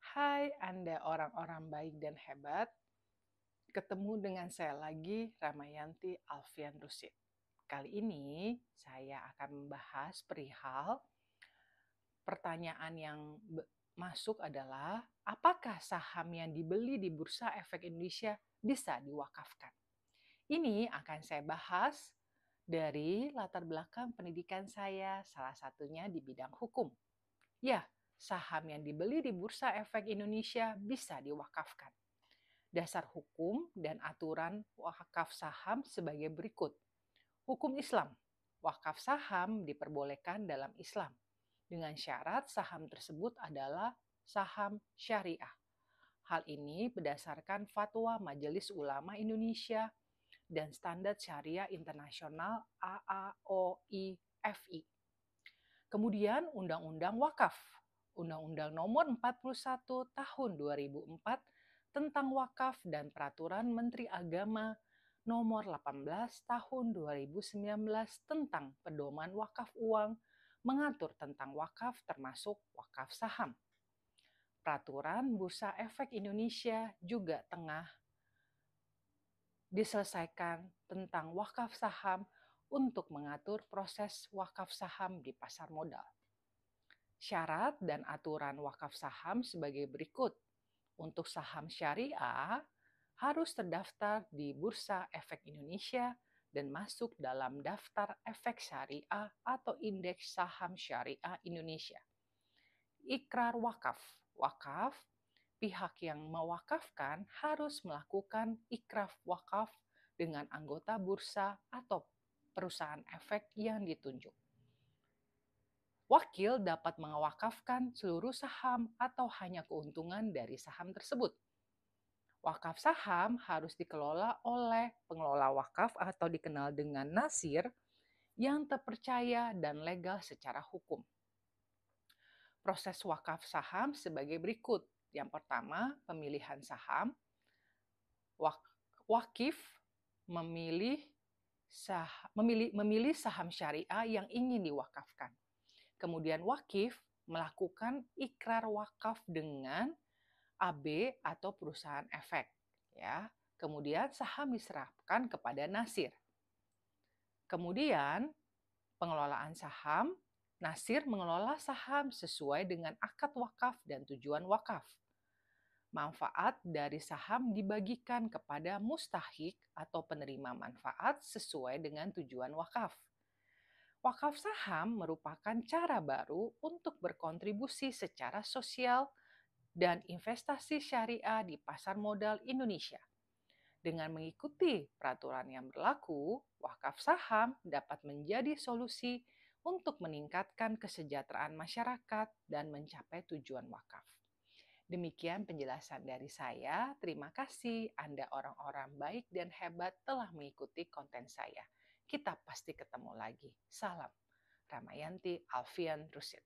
Hai Anda orang-orang baik dan hebat, ketemu dengan saya lagi Ramayanti Alfian Rusid. Kali ini saya akan membahas perihal pertanyaan yang masuk adalah apakah saham yang dibeli di Bursa Efek Indonesia bisa diwakafkan? Ini akan saya bahas dari latar belakang pendidikan saya, salah satunya di bidang hukum. Ya, saham yang dibeli di Bursa Efek Indonesia bisa diwakafkan. Dasar hukum dan aturan wakaf saham sebagai berikut. Hukum Islam. Wakaf saham diperbolehkan dalam Islam dengan syarat saham tersebut adalah saham syariah. Hal ini berdasarkan fatwa Majelis Ulama Indonesia dan Standar Syariah Internasional AAOI-FI. Kemudian Undang-Undang Wakaf. Undang-Undang Nomor 41 Tahun 2004 tentang wakaf dan Peraturan Menteri Agama Nomor 18 Tahun 2019 tentang pedoman wakaf uang mengatur tentang wakaf termasuk wakaf saham. Peraturan Bursa Efek Indonesia juga tengah diselesaikan tentang wakaf saham untuk mengatur proses wakaf saham di pasar modal. Syarat dan aturan wakaf saham sebagai berikut. Untuk saham syariah, harus terdaftar di Bursa Efek Indonesia dan masuk dalam daftar efek syariah atau indeks saham syariah Indonesia. Ikrar wakaf. Wakaf, pihak yang mewakafkan harus melakukan ikrar wakaf dengan anggota bursa atau perusahaan efek yang ditunjuk. Wakil dapat mewakafkan seluruh saham atau hanya keuntungan dari saham tersebut. Wakaf saham harus dikelola oleh pengelola wakaf atau dikenal dengan nasir yang terpercaya dan legal secara hukum. Proses wakaf saham sebagai berikut. Yang pertama, pemilihan saham. Wakif memilih saham syariah yang ingin diwakafkan. Kemudian wakif melakukan ikrar wakaf dengan AB atau perusahaan efek. Ya. Kemudian saham diserahkan kepada nasir. Kemudian pengelolaan saham, nasir mengelola saham sesuai dengan akad wakaf dan tujuan wakaf. Manfaat dari saham dibagikan kepada mustahik atau penerima manfaat sesuai dengan tujuan wakaf. Wakaf saham merupakan cara baru untuk berkontribusi secara sosial dan investasi syariah di pasar modal Indonesia. Dengan mengikuti peraturan yang berlaku, wakaf saham dapat menjadi solusi untuk meningkatkan kesejahteraan masyarakat dan mencapai tujuan wakaf. Demikian penjelasan dari saya. Terima kasih Anda orang-orang baik dan hebat telah mengikuti konten saya. Kita pasti ketemu lagi. Salam. Ramayanti Alfian Rusid.